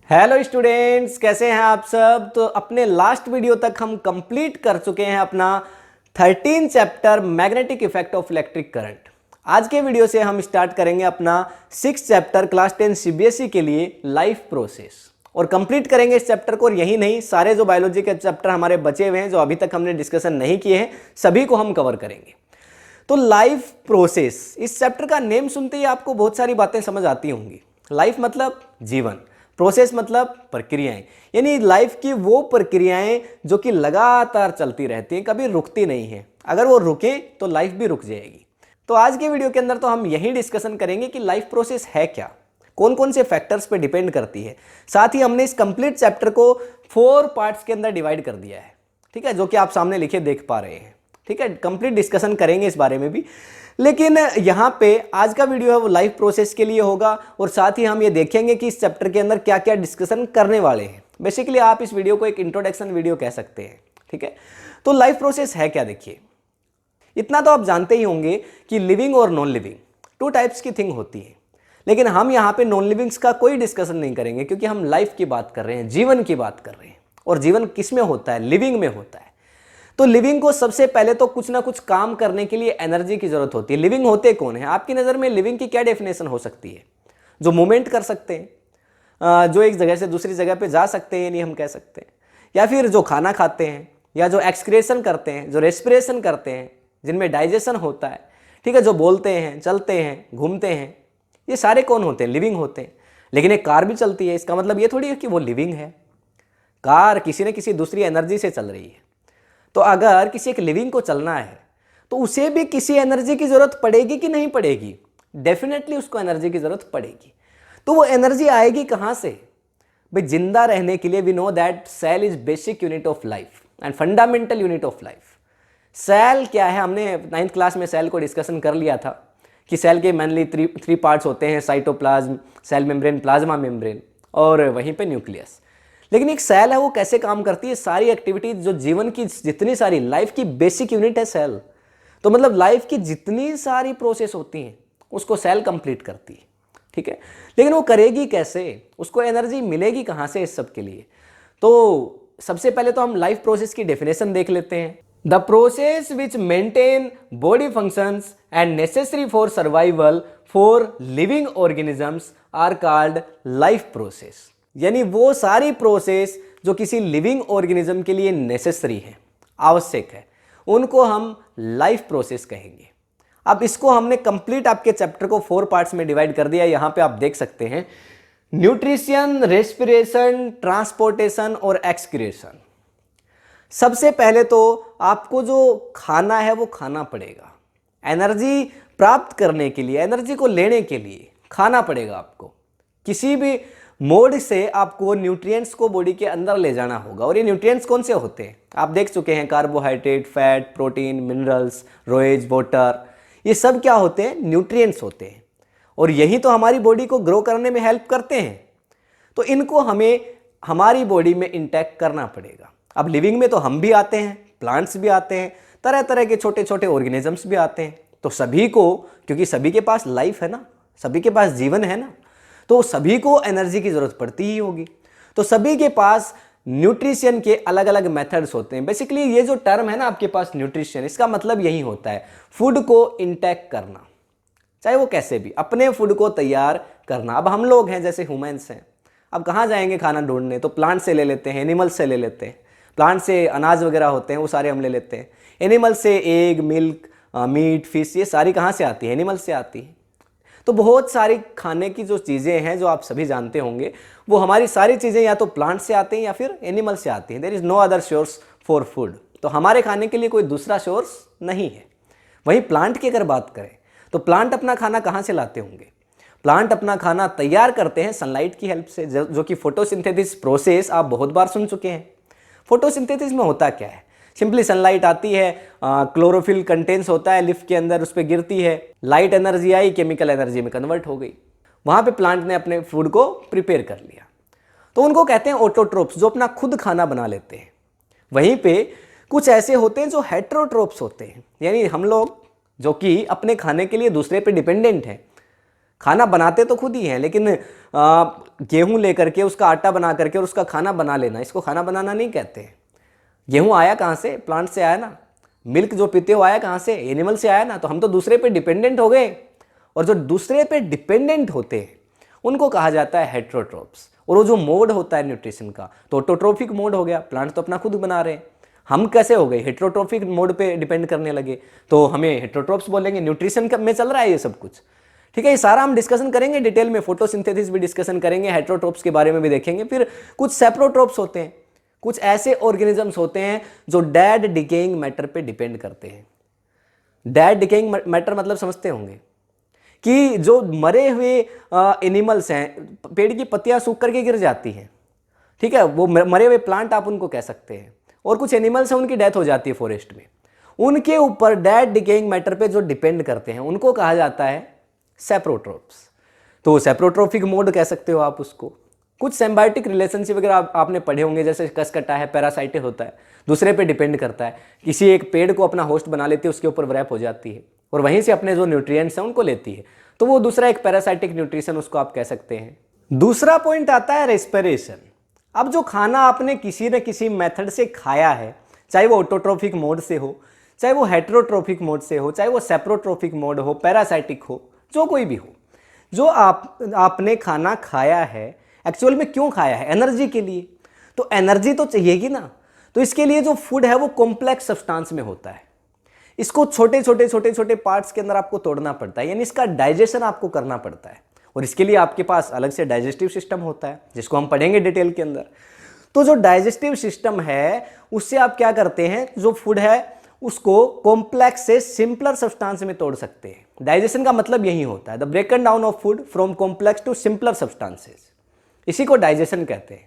Hello students, कैसे हैं आप सब। तो अपने लास्ट वीडियो तक हम कंप्लीट कर चुके हैं अपना 13 chapter magnetic effect of electric current. आज के वीडियो से हम स्टार्ट करेंगे अपना 6 चैप्टर क्लास 10 सीबीएसई के लिए लाइफ प्रोसेस और कंप्लीट करेंगे इस चैप्टर को। और यही नहीं, सारे जो बायोलॉजी के चैप्टर हमारे बचे हुए हैं जो अभी तक हमने डिस्कशन नहीं किए हैं सभी को हम कवर करेंगे। तो लाइफ प्रोसेस, इस चैप्टर का नेम सुनते ही आपको बहुत सारी बातें समझ आती होंगी। लाइफ मतलब जीवन, प्रोसेस मतलब प्रक्रियाएं, यानी लाइफ की वो प्रक्रियाएं जो कि लगातार चलती रहती हैं, कभी रुकती नहीं हैं। अगर वो रुके तो लाइफ भी रुक जाएगी। तो आज के वीडियो के अंदर तो हम यही डिस्कशन करेंगे कि लाइफ प्रोसेस है क्या, कौन कौन से फैक्टर्स पे डिपेंड करती है। साथ ही हमने इस कंप्लीट चैप्टर को 4 पार्ट्स के अंदर डिवाइड कर दिया है, ठीक है, जो कि आप सामने लिखे देख पा रहे हैं। ठीक है, कंप्लीट डिस्कशन करेंगे इस बारे में भी। लेकिन यहाँ पे आज का वीडियो है वो लाइफ प्रोसेस के लिए होगा और साथ ही हम ये देखेंगे कि इस चैप्टर के अंदर क्या क्या डिस्कशन करने वाले हैं। बेसिकली आप इस वीडियो को एक इंट्रोडक्शन वीडियो कह सकते हैं। ठीक है, तो लाइफ प्रोसेस है क्या, देखिए इतना तो आप जानते ही होंगे कि लिविंग और non living 2 types key thing होती है। लेकिन हम यहाँ पे नॉन लिविंग्स का कोई डिस्कशन नहीं करेंगे क्योंकि हम लाइफ की बात कर रहे हैं, जीवन की बात कर रहे हैं। और जीवन किस में होता है? लिविंग में होता है। तो लिविंग को सबसे पहले तो कुछ ना कुछ काम करने के लिए एनर्जी की जरूरत होती है। लिविंग होते कौन है आपकी नज़र में? लिविंग की क्या डेफिनेशन हो सकती है? जो मूवमेंट कर सकते हैं, जो एक जगह से दूसरी जगह पे जा सकते हैं, यानी हम कह सकते हैं, या फिर जो खाना खाते हैं, या जो एक्सक्रेशन करते हैं, जो रेस्पिरेशन करते हैं, जिनमें डाइजेशन होता है। ठीक है, जो बोलते हैं, चलते हैं, घूमते हैं, ये सारे कौन होते हैं? लिविंग होते हैं। लेकिन एक कार भी चलती है, इसका मतलब ये थोड़ी है कि वो लिविंग है। कार किसी न किसी दूसरी एनर्जी से चल रही है। तो अगर किसी एक लिविंग को चलना है तो उसे भी किसी एनर्जी की जरूरत पड़ेगी कि नहीं पड़ेगी? डेफिनेटली उसको एनर्जी की जरूरत पड़ेगी। तो वो एनर्जी आएगी कहां से? भाई जिंदा रहने के लिए we know that cell is basic unit of life and fundamental unit of life. Cell क्या है? हमने 9th क्लास में सेल को डिस्कशन कर लिया था कि सेल के मेनली 3 पार्ट्स होते हैं, cytoplasm, cell membrane, plasma membrane और वहीं पे न्यूक्लियस। लेकिन एक सेल है वो कैसे काम करती है? सारी एक्टिविटीज जो जीवन की जितनी सारी लाइफ की बेसिक यूनिट है सेल, तो मतलब लाइफ की जितनी सारी प्रोसेस होती हैं उसको सेल कंप्लीट करती है। ठीक है, लेकिन वो करेगी कैसे? उसको एनर्जी मिलेगी कहाँ से इस सब के लिए? तो सबसे पहले तो हम लाइफ प्रोसेस की डेफिनेशन देख लेते हैं। The process which maintain body functions and necessary for survival for living organisms are called life process. यानी वो सारी प्रोसेस जो किसी लिविंग ऑर्गेनिज्म के लिए नेसेसरी है, आवश्यक है, उनको हम लाइफ प्रोसेस कहेंगे। अब इसको हमने कंप्लीट आपके चैप्टर को 4 पार्ट्स में डिवाइड कर दिया। यहां पे आप देख सकते हैं न्यूट्रिशन, रेस्पिरेशन, ट्रांसपोर्टेशन और एक्सक्रीशन। सबसे पहले तो आपको जो खाना है वो खाना पड़ेगा। एनर्जी प्राप्त करने के लिए, एनर्जी को लेने के लिए खाना पड़ेगा आपको। किसी भी मोड से आपको न्यूट्रिएंट्स को बॉडी के अंदर ले जाना होगा। और ये न्यूट्रिएंट्स कौन से होते हैं? आप देख चुके हैं, carbohydrate, fat, protein, minerals, roughage, water, ये सब क्या होते हैं? न्यूट्रिएंट्स होते हैं। और यही तो हमारी बॉडी को ग्रो करने में हेल्प करते हैं। तो इनको हमें हमारी बॉडी में इंटैक्ट करना पड़ेगा। अब लिविंग में तो हम भी आते हैं, प्लांट्स भी आते हैं, तरह तरह के छोटे छोटे ऑर्गेनिजम्स भी आते हैं। तो सभी को, क्योंकि सभी के पास लाइफ है ना, सभी के पास जीवन है ना, तो सभी को एनर्जी की जरूरत पड़ती ही होगी। तो सभी के पास न्यूट्रिशन के अलग अलग मेथड्स होते हैं। बेसिकली ये जो टर्म है ना आपके पास न्यूट्रिशन, इसका मतलब यही होता है फूड को इंटेक करना, चाहे वो कैसे भी, अपने फूड को तैयार करना। अब हम लोग हैं जैसे ह्यूमंस हैं, अब कहाँ जाएंगे खाना ढूंढने? तो प्लांट से ले लेते हैं, एनिमल से ले लेते हैं। प्लांट से अनाज वगैरह होते हैं वो सारे हम ले लेते हैं। एनिमल से एग, मिल्क, मीट, फिश, ये सारी कहाँ से आती है? एनिमल से आती है। तो बहुत सारी खाने की जो चीज़ें हैं जो आप सभी जानते होंगे, वो हमारी सारी चीज़ें या तो प्लांट से आती हैं या फिर एनिमल से आती हैं। There is no other source for food. तो हमारे खाने के लिए कोई दूसरा सोर्स नहीं है। वहीं प्लांट की अगर बात करें तो प्लांट अपना खाना कहाँ से लाते होंगे? प्लांट अपना खाना तैयार करते हैं सनलाइट की हेल्प से, जो कि फोटोसिंथेसिस प्रोसेस आप बहुत बार सुन चुके हैं। फोटोसिंथेसिस में होता क्या है? सिंपली सनलाइट आती है, क्लोरोफिल कंटेंस होता है लिफ के अंदर, उस पर गिरती है, लाइट एनर्जी आई, केमिकल एनर्जी में कन्वर्ट हो गई। वहाँ पे प्लांट ने अपने फूड को प्रिपेयर कर लिया। तो उनको कहते हैं ऑटोट्रोप्स, जो अपना खुद खाना बना लेते हैं। वहीं पे कुछ ऐसे होते हैं जो हेटेरोट्रोप्स होते हैं, यानी हम लोग जो कि अपने खाने के लिए दूसरे पे डिपेंडेंट हैं। खाना बनाते तो खुद ही हैं, लेकिन गेहूं लेकर के उसका आटा बना करके और उसका खाना बना लेना, इसको खाना बनाना नहीं कहते हैं। गेहूं आया कहाँ से? प्लांट से आया ना। मिल्क जो पीते हो आया कहाँ से? एनिमल से आया ना। तो हम तो दूसरे पे डिपेंडेंट हो गए, और जो दूसरे पे डिपेंडेंट होते हैं उनको कहा जाता है हेटेरोट्रोफ्स। और वो जो मोड होता है न्यूट्रिशन का, तो ऑटोट्रोफिक मोड हो गया, प्लांट तो अपना खुद बना रहे हैं। हम कैसे हो गए? हेटेरोट्रोफिक मोड पे डिपेंड करने लगे, तो हमें हेटेरोट्रोफ्स बोलेंगे। न्यूट्रिशन में चल रहा है ये सब कुछ, ठीक है। ये सारा हम डिस्कशन करेंगे डिटेल में, फोटोसिंथेसिस भी डिस्कशन करेंगे, हेटेरोट्रोफ्स के बारे में भी देखेंगे। फिर कुछ सेप्रोट्रोफ्स होते हैं, कुछ ऐसे ऑर्गेनिजम्स होते हैं जो डेड डिकेइंग मैटर पे डिपेंड करते हैं। डेड डिकेइंग मैटर मतलब समझते होंगे कि जो मरे हुए एनिमल्स हैं, पेड़ की पत्तियां सूख करके गिर जाती हैं, ठीक है, वो मरे हुए प्लांट आप उनको कह सकते हैं। और कुछ एनिमल्स हैं उनकी डेथ हो जाती है फॉरेस्ट में, उनके ऊपर डेड डिकेइंग मैटर पे जो डिपेंड करते हैं उनको कहा जाता है सेप्रोट्रोफ्स। तो सेप्रोट्रोफिक मोड कह सकते हो आप उसको। कुछ सिम्बायोटिक रिलेशनशिप वगैरह आपने पढ़े होंगे, जैसे कसकटा है, पैरासाइट होता है, दूसरे पे डिपेंड करता है। किसी एक पेड़ को अपना होस्ट बना लेती है, उसके ऊपर व्रैप हो जाती है और वहीं से अपने जो न्यूट्रिएंट्स हैं उनको लेती है, तो वो दूसरा एक पैरासाइटिक न्यूट्रिशन उसको आप कह सकते हैं। दूसरा पॉइंट आता है रेस्पिरेशन। अब जो खाना आपने किसी न किसी मेथड से खाया है, चाहे वो ऑटोट्रोफिक मोड से हो, चाहे वो हेटेरोट्रोफिक मोड से हो, चाहे वो सेप्रोट्रोफिक मोड हो, पैरासाइटिक हो, जो कोई भी हो, जो आपने खाना खाया है, एक्चुअल में क्यों खाया है? एनर्जी के लिए। तो एनर्जी तो चाहिएगी ना, तो इसके लिए जो फूड है वो कॉम्प्लेक्स सब्सटेंस में होता है। इसको छोटे छोटे पार्ट्स के अंदर आपको तोड़ना पड़ता है, यानी इसका डाइजेशन आपको करना पड़ता है, और इसके लिए आपके पास अलग से डाइजेस्टिव सिस्टम होता है, जिसको हम पढ़ेंगे डिटेल के अंदर। तो जो डाइजेस्टिव सिस्टम है उससे आप क्या करते हैं, जो फूड है उसको कॉम्प्लेक्स से सिंपलर सब्सटेंस में तोड़ सकते हैं। डाइजेशन का मतलब यही होता है, the broken down of food from complex to simpler substances, इसी को डाइजेशन कहते हैं।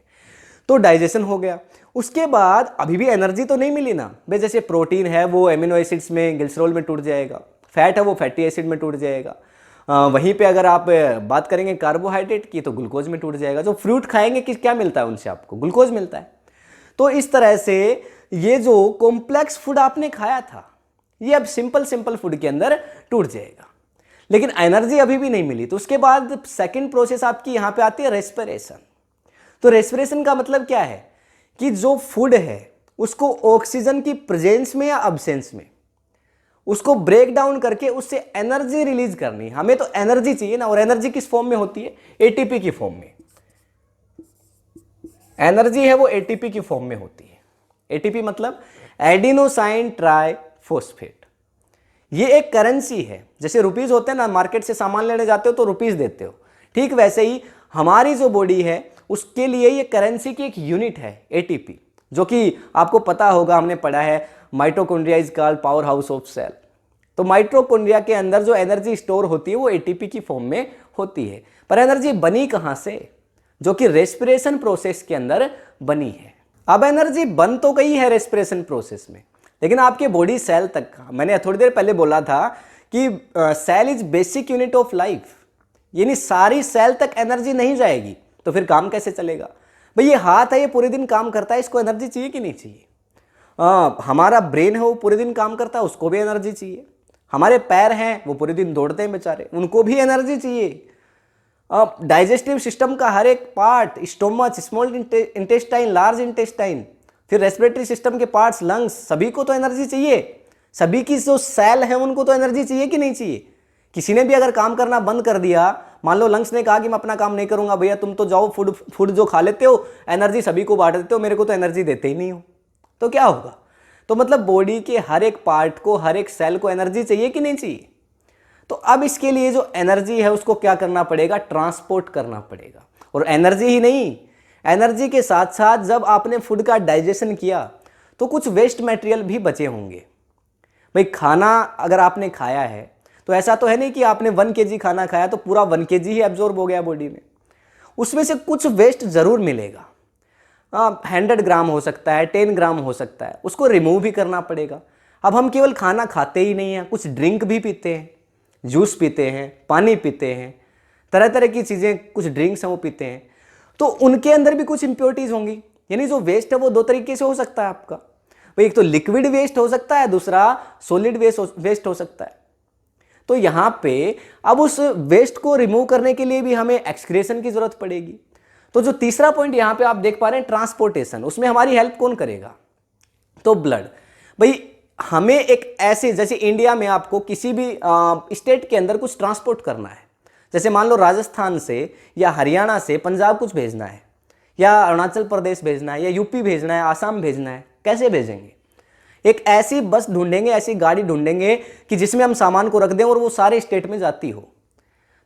तो डाइजेशन हो गया, उसके बाद अभी भी एनर्जी तो नहीं मिली ना भाई। जैसे प्रोटीन है वो एमिनो एसिड्स में, ग्लिसरॉल में टूट जाएगा, फैट है वो फैटी एसिड में टूट जाएगा, वहीं पे अगर आप बात करेंगे कार्बोहाइड्रेट की तो ग्लूकोज में टूट जाएगा। जो फ्रूट खाएंगे कि क्या मिलता है उनसे? आपको ग्लूकोज मिलता है। तो इस तरह से ये जो कॉम्प्लेक्स फूड आपने खाया था ये अब सिंपल फूड के अंदर टूट जाएगा, लेकिन एनर्जी अभी भी नहीं मिली। तो उसके बाद सेकेंड प्रोसेस आपकी यहां पे आती है रेस्पिरेशन। तो रेस्पिरेशन का मतलब क्या है कि जो फूड है उसको ऑक्सीजन की प्रेजेंस में या अब्सेंस में उसको ब्रेक डाउन करके उससे एनर्जी रिलीज करनी। हमें तो एनर्जी चाहिए ना, और एनर्जी किस फॉर्म में होती है? एटीपी की फॉर्म में। एनर्जी है वो एटीपी की फॉर्म में होती है। एटीपी मतलब एडिनोसाइन ट्राइफॉस्फेट। ये एक करेंसी है, जैसे रुपीज होते हैं ना, मार्केट से सामान लेने जाते हो तो रुपीज देते हो, ठीक वैसे ही हमारी जो बॉडी है उसके लिए ये करेंसी की एक यूनिट है एटीपी, जो कि आपको पता होगा, हमने पढ़ा है mitochondria is called power house of cell. तो माइटोकॉन्ड्रिया के अंदर जो एनर्जी स्टोर होती है वो एटीपी की फॉर्म में होती है। पर एनर्जी बनी कहां से? जो कि रेस्पिरेशन प्रोसेस के अंदर बनी है। अब एनर्जी बन तो गई है रेस्पिरेशन प्रोसेस में, लेकिन आपके बॉडी सेल तक, मैंने थोड़ी देर पहले बोला था कि cell is basic unit of life, यानी सारी सेल तक एनर्जी नहीं जाएगी तो फिर काम कैसे चलेगा? भाई ये हाथ है, ये पूरे दिन काम करता है, इसको एनर्जी चाहिए कि नहीं चाहिए? हमारा ब्रेन है वो पूरे दिन काम करता है, उसको भी एनर्जी चाहिए। हमारे पैर हैं वो पूरे दिन दौड़ते हैं बेचारे, उनको भी एनर्जी चाहिए। डाइजेस्टिव सिस्टम का हर एक part, stomach, small intestine, large intestine, फिर रेस्पिरेटरी सिस्टम के पार्ट्स, लंग्स, सभी को तो एनर्जी चाहिए। सभी की जो सेल है उनको तो एनर्जी चाहिए कि नहीं चाहिए? किसी ने भी अगर काम करना बंद कर दिया, मान लो लंग्स ने कहा कि मैं अपना काम नहीं करूंगा, भैया तुम तो जाओ, फूड जो खा लेते हो एनर्जी सभी को बांट देते हो, मेरे को तो एनर्जी देते ही नहीं हो, तो क्या होगा? तो मतलब बॉडी के हर एक पार्ट को, हर एक सेल को एनर्जी चाहिए कि नहीं चाहिए? तो अब इसके लिए जो एनर्जी है उसको क्या करना पड़ेगा? ट्रांसपोर्ट करना पड़ेगा। और एनर्जी ही नहीं, एनर्जी के साथ साथ जब आपने फूड का डाइजेशन किया तो कुछ वेस्ट मटेरियल भी बचे होंगे। भाई खाना अगर आपने खाया है तो ऐसा तो है नहीं कि आपने 1 kg खाना खाया तो पूरा 1 kg ही एब्जॉर्ब हो गया बॉडी में, उसमें से कुछ वेस्ट जरूर मिलेगा। 100 ग्राम हो सकता है, 10 ग्राम हो सकता है, उसको रिमूव भी करना पड़ेगा। अब हम केवल खाना खाते ही नहीं हैं, कुछ ड्रिंक भी पीते हैं, जूस पीते हैं, पानी पीते हैं, तरह तरह की चीज़ें, कुछ ड्रिंक्स हैं वो पीते हैं, तो उनके अंदर भी कुछ इंप्योरिटीज़ होंगी। यानी जो वेस्ट है वो 2 तरीके से हो सकता है आपका। भाई एक तो लिक्विड वेस्ट हो सकता है, दूसरा सॉलिड वेस्ट हो सकता है। तो यहाँ पे अब उस वेस्ट को रिमूव करने के लिए भी हमें एक्सक्रेशन की जरूरत पड़ेगी। तो जो तीसरा पॉइंट यहाँ पे आप देख पा रहे हैं ट्रांसपोर्टेशन, उसमें हमारी हेल्प कौन करेगा? तो ब्लड। भाई हमें एक ऐसे, जैसे इंडिया में आपको किसी भी स्टेट के अंदर कुछ ट्रांसपोर्ट करना है, जैसे मान लो राजस्थान से या हरियाणा से पंजाब कुछ भेजना है, या अरुणाचल प्रदेश भेजना है, या यूपी भेजना है, आसाम भेजना है, कैसे भेजेंगे? एक ऐसी बस ढूंढेंगे, ऐसी गाड़ी ढूंढेंगे कि जिसमें हम सामान को रख दें और वो सारे स्टेट में जाती हो।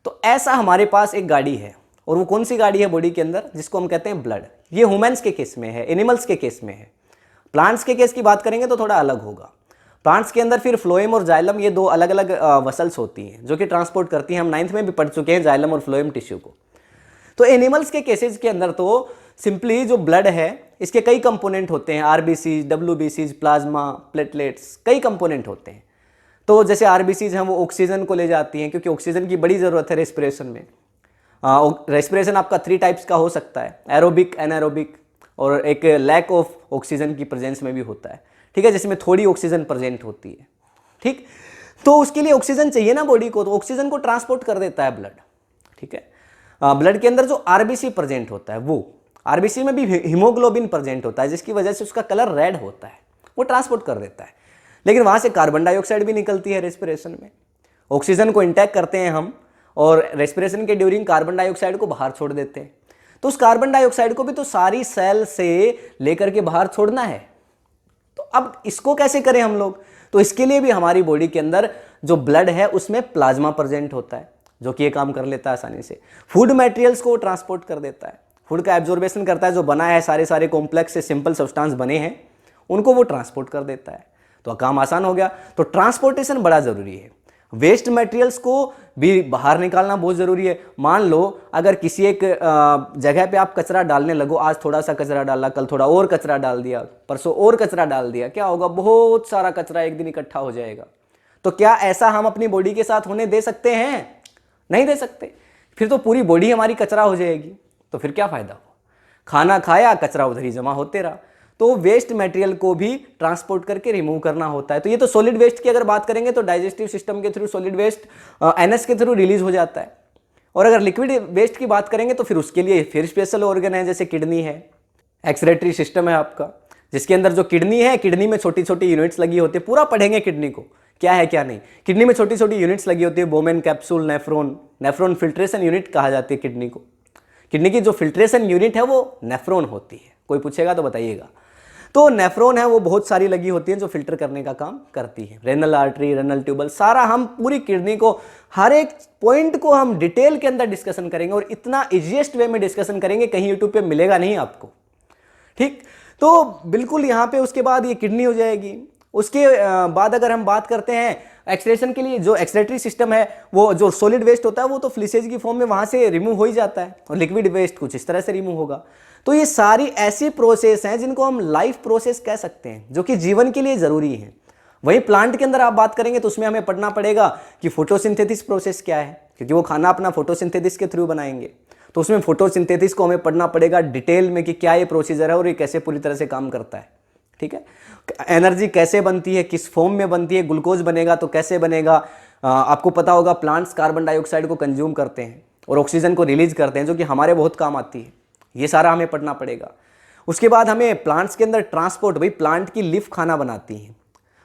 तो ऐसा हमारे पास एक गाड़ी है, और वो कौन सी गाड़ी है बॉडी के अंदर? जिसको हम कहते हैं ब्लड। ये ह्यूमंस के केस में है, एनिमल्स के केस में है। प्लांट्स के केस की बात करेंगे तो थोड़ा अलग होगा। प्लांट्स के अंदर फिर फ्लोएम और जाइलम, ये दो अलग अलग वसल्स होती हैं जो कि ट्रांसपोर्ट करती हैं। हम 9th में भी पढ़ चुके हैं जाइलम और फ्लोएम टिश्यू को। तो एनिमल्स के केसेस के अंदर तो सिंपली जो ब्लड है इसके कई कंपोनेंट होते हैं, आरबीसीज, डब्ल्यूबीसीज, प्लाज्मा, प्लेटलेट्स, कई कंपोनेंट होते हैं। तो जैसे आरबीसीज हैं वो ऑक्सीजन को ले जाती हैं, क्योंकि ऑक्सीजन की बड़ी ज़रूरत है रेस्पिरेशन में। रेस्पिरेशन आपका 3 टाइप्स का हो सकता है, एरोबिक, एनारोबिक, और एक लैक ऑफ ऑक्सीजन की प्रेजेंस में भी होता है, ठीक है, जिसमें थोड़ी ऑक्सीजन प्रेजेंट होती है, ठीक। तो उसके लिए ऑक्सीजन चाहिए ना बॉडी को, तो ऑक्सीजन को ट्रांसपोर्ट कर देता है ब्लड, ठीक है। ब्लड के अंदर जो आरबीसी प्रेजेंट होता है, वो आरबीसी में भी हीमोग्लोबिन प्रेजेंट होता है, जिसकी वजह से उसका कलर रेड होता है, वो ट्रांसपोर्ट कर देता है। लेकिन वहां से कार्बन डाइऑक्साइड भी निकलती है रेस्पिरेशन में। ऑक्सीजन को इंटेक करते हैं हम, और रेस्पिरेशन के ड्यूरिंग कार्बन डाइऑक्साइड को बाहर छोड़ देते हैं। तो उस कार्बन डाइऑक्साइड को भी तो सारी सेल से लेकर के बाहर छोड़ना है। तो अब इसको कैसे करें हम लोग? तो इसके लिए भी हमारी बॉडी के अंदर जो ब्लड है उसमें प्लाज्मा प्रेजेंट होता है, जो कि ये काम कर लेता है आसानी से। फूड मटेरियल्स को ट्रांसपोर्ट कर देता है, फूड का एब्जॉर्बेशन करता है, जो बना है सारे कॉम्प्लेक्स से सिंपल सब्सटेंस बने हैं उनको वो ट्रांसपोर्ट कर देता है। तो काम आसान हो गया। तो ट्रांसपोर्टेशन बड़ा जरूरी है। वेस्ट मटेरियल्स को भी बाहर निकालना बहुत जरूरी है। मान लो अगर किसी एक जगह पे आप कचरा डालने लगो, आज थोड़ा सा कचरा डाला, कल थोड़ा और कचरा डाल दिया, परसों और कचरा डाल दिया, क्या होगा? बहुत सारा कचरा एक दिन इकट्ठा हो जाएगा। तो क्या ऐसा हम अपनी बॉडी के साथ होने दे सकते हैं? नहीं दे सकते। फिर तो पूरी बॉडी हमारी कचरा हो जाएगी, तो फिर क्या फायदा हो? खाना खाया, कचरा उधर ही जमा होते रहा। तो वेस्ट मटेरियल को भी ट्रांसपोर्ट करके रिमूव करना होता है। तो ये तो सॉलिड वेस्ट की अगर बात करेंगे तो डाइजेस्टिव सिस्टम के थ्रू सॉलिड वेस्ट एनएस के थ्रू रिलीज हो जाता है। और अगर लिक्विड वेस्ट की बात करेंगे तो फिर उसके लिए फिर स्पेशल ऑर्गन है, जैसे किडनी है, एक्सक्रीटरी सिस्टम है आपका, जिसके अंदर जो किडनी है, किडनी में छोटी छोटी यूनिट्स लगी होती है। पूरा पढ़ेंगे किडनी को, क्या है क्या नहीं। किडनी में छोटी छोटी यूनिट्स लगी होती है, बोमेन, capsule, nephron. Nephron filtration unit कहा जाती है किडनी को। किडनी की जो फिल्ट्रेशन यूनिट है वो नेफ्रॉन होती है। कोई पूछेगा तो बताइएगा। तो नेफ्रॉन है वो बहुत सारी लगी होती है जो फिल्टर करने का काम करती है। रेनल आर्टरी, रेनल ट्यूबल, सारा हम पूरी किडनी को, हर एक पॉइंट को हम डिटेल के अंदर डिस्कशन करेंगे, और इतना इजीएस्ट वे में डिस्कशन करेंगे, कहीं यूट्यूब पे मिलेगा नहीं आपको, ठीक। तो बिल्कुल यहाँ पे उसके बाद ये किडनी हो जाएगी। उसके बाद अगर हम बात करते हैं एक्सक्रीशन के लिए, जो एक्सक्रीटरी सिस्टम है, वो जो सॉलिड वेस्ट होता है वो तो फ्लिसेज की फॉर्म में वहां से रिमूव हो ही जाता है, और लिक्विड वेस्ट कुछ इस तरह से रिमूव होगा। तो ये सारी ऐसी प्रोसेस हैं जिनको हम लाइफ प्रोसेस कह सकते हैं, जो कि जीवन के लिए जरूरी है। वहीं प्लांट के अंदर आप बात करेंगे तो उसमें हमें पढ़ना पड़ेगा कि फोटोसिंथेसिस प्रोसेस क्या है, क्योंकि वो खाना अपना फोटोसिंथेसिस के थ्रू बनाएंगे। तो उसमें फोटोसिंथेसिस को हमें पढ़ना पड़ेगा डिटेल में कि क्या ये प्रोसीजर है और ये कैसे पूरी तरह से काम करता है, ठीक है। एनर्जी कैसे बनती है, किस फॉर्म में बनती है, ग्लूकोज बनेगा तो कैसे बनेगा। आपको पता होगा प्लांट्स कार्बन डाइऑक्साइड को कंज्यूम करते हैं और ऑक्सीजन को रिलीज करते हैं, जो कि हमारे बहुत काम आती है। ये सारा हमें पढ़ना पड़ेगा। उसके बाद हमें प्लांट्स के अंदर ट्रांसपोर्ट, भाई प्लांट की लीफ खाना बनाती है,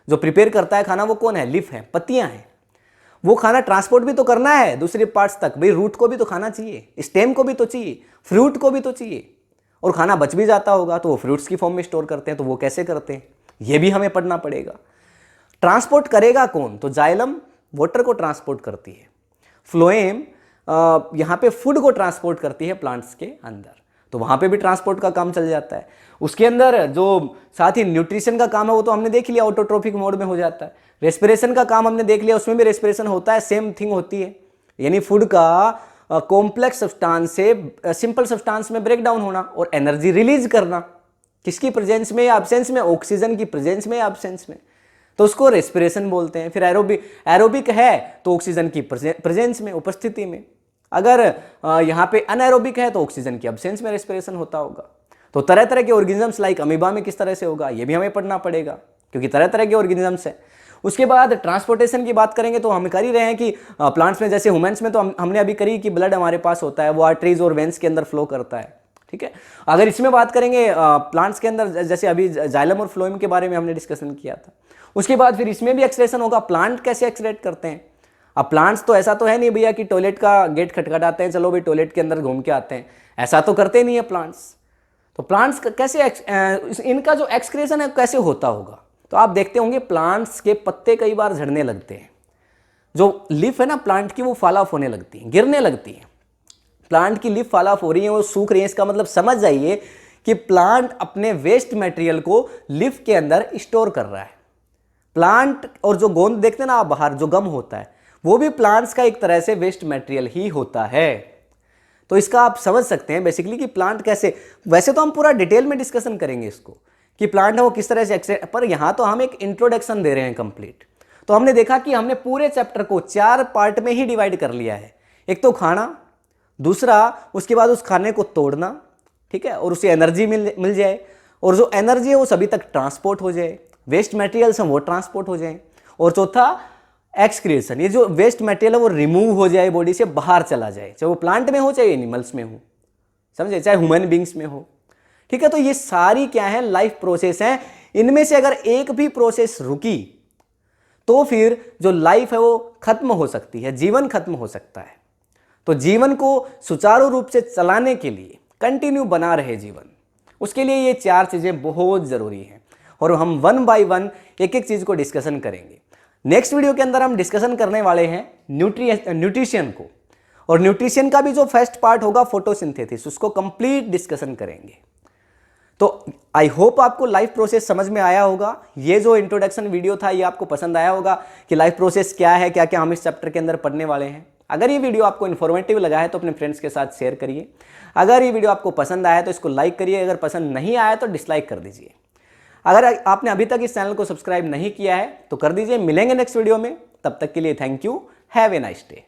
जो प्रिपेयर करता है खाना वो कौन है? लीफ है, पत्तियां हैं। वो खाना ट्रांसपोर्ट भी तो करना है दूसरे पार्ट्स तक। भाई रूट को भी तो खाना चाहिए, स्टेम को भी तो चाहिए, फ्रूट को भी तो चाहिए, और खाना बच भी जाता होगा तो वो फ्रूट्स की फॉर्म में स्टोर करते हैं। तो वो कैसे करते हैं ये भी हमें पढ़ना पड़ेगा। ट्रांसपोर्ट करेगा कौन? तो जाइलम वाटर को ट्रांसपोर्ट करती है, फ्लोएम यहाँ पे फूड को ट्रांसपोर्ट करती है प्लांट्स के अंदर, तो वहां पे भी ट्रांसपोर्ट का काम चल जाता है। उसके अंदर जो साथ ही न्यूट्रिशन का काम है वो तो हमने देख लिया, ऑटोट्रोफिक मोड में हो जाता है। रेस्पिरेशन का काम हमने देख लिया, उसमें भी रेस्पिरेशन होता है, सेम थिंग होती है, यानी फूड का कॉम्प्लेक्स सब्सटेंस से सिंपल सब्सटेंस में ब्रेक डाउन होना और एनर्जी रिलीज करना, किसकी प्रेजेंस में या एब्सेंस में? ऑक्सीजन की प्रेजेंस में या एब्सेंस में, तो उसको रेस्पिरेशन बोलते हैं। फिर एरोबिक है तो ऑक्सीजन की प्रेजेंस में, उपस्थिति में। अगर यहाँ पे अनएरोबिक है तो ऑक्सीजन की एब्सेंस में रेस्पिरेशन होता होगा। तो तरह तरह के ऑर्गेनिजम्स लाइक अमीबा में किस तरह से होगा ये भी हमें पढ़ना पड़ेगा, क्योंकि तरह तरह के ऑर्गेनिजम्स हैं। उसके बाद ट्रांसपोर्टेशन की बात करेंगे तो हम कर ही रहे हैं कि प्लांट्स में जैसे ह्यूमंस में तो हमने अभी करी कि ब्लड हमारे पास होता है, वो आर्टरीज और वेंस के अंदर फ्लो करता है, ठीक है। अगर इसमें बात करेंगे प्लांट्स के अंदर, जैसे अभी जाइलम और फ्लोएम के बारे में हमने डिस्कशन किया था। उसके बाद फिर इसमें भी एक्सक्रेशन होगा, प्लांट कैसे एक्सक्रेट करते हैं। अब प्लांट्स तो ऐसा तो है नहीं भैया कि टॉयलेट का गेट खटखटाते हैं, चलो भाई टॉयलेट के अंदर घूम के आते हैं, ऐसा तो करते नहीं है प्लांट्स। तो प्लांट्स कैसे इनका जो एक्सक्रेशन है कैसे होता होगा, तो आप देखते होंगे प्लांट्स के पत्ते कई बार झड़ने लगते हैं, जो लीफ है ना प्लांट की वो फॉल ऑफ होने लगती है, गिरने लगती है। प्लांट की लीफ फॉल ऑफ हो रही है, वो सूख रही है, इसका मतलब समझ जाइए कि प्लांट अपने वेस्ट मटेरियल को लीफ के अंदर स्टोर कर रहा है। प्लांट और जो गोंद देखते हैं ना आप बाहर, जो गम होता है वो भी प्लांट्स का एक तरह से वेस्ट मटेरियल ही होता है। तो इसका आप समझ सकते हैं बेसिकली कि प्लांट कैसे, वैसे तो हम पूरा डिटेल में डिस्कशन करेंगे इसको कि प्लांट है वो किस तरह से, पर यहाँ तो हम एक इंट्रोडक्शन दे रहे हैं कंप्लीट। तो हमने देखा कि हमने पूरे चैप्टर को 4 पार्ट में ही डिवाइड कर लिया है। एक तो खाना, दूसरा उसके बाद उस खाने को तोड़ना, ठीक है, और उसे एनर्जी मिल जाए, और जो एनर्जी है वो सभी तक ट्रांसपोर्ट हो जाए, वेस्ट मटेरियल्स हैं वो ट्रांसपोर्ट हो जाए, और चौथा एक्सक्रीशन, ये जो वेस्ट मटेरियल है वो रिमूव हो जाए, बॉडी से बाहर चला जाए, चाहे वो प्लांट में हो चाहे एनिमल्स में हो, समझे, चाहे ह्यूमन बींग्स में हो, ठीक है। तो ये सारी क्या है, लाइफ प्रोसेस है। इनमें से अगर एक भी प्रोसेस रुकी तो फिर जो लाइफ है वो खत्म हो सकती है, जीवन खत्म हो सकता है। तो जीवन को सुचारू रूप से चलाने के लिए, कंटिन्यू बना रहे जीवन, उसके लिए ये 4 चीजें बहुत जरूरी हैं, और हम 1 बाय 1 एक एक चीज को डिस्कशन करेंगे। नेक्स्ट वीडियो के अंदर हम डिस्कशन करने वाले हैं न्यूट्रिशन को, और न्यूट्रिशन का भी जो फर्स्ट पार्ट होगा फोटोसिंथेसिस, उसको कंप्लीट डिस्कशन करेंगे। तो आई होप आपको लाइफ प्रोसेस समझ में आया होगा। ये जो इंट्रोडक्शन वीडियो था ये आपको पसंद आया होगा कि लाइफ प्रोसेस क्या है, क्या क्या हम इस चैप्टर के अंदर पढ़ने वाले हैं। अगर ये वीडियो आपको इन्फॉर्मेटिव लगा है तो अपने फ्रेंड्स के साथ शेयर करिए। अगर ये वीडियो आपको पसंद आया तो इसको लाइक करिए, अगर पसंद नहीं आया तो डिसलाइक कर दीजिए। अगर आपने अभी तक इस चैनल को सब्सक्राइब नहीं किया है तो कर दीजिए। मिलेंगे नेक्स्ट वीडियो में, तब तक के लिए thank you, have a nice day.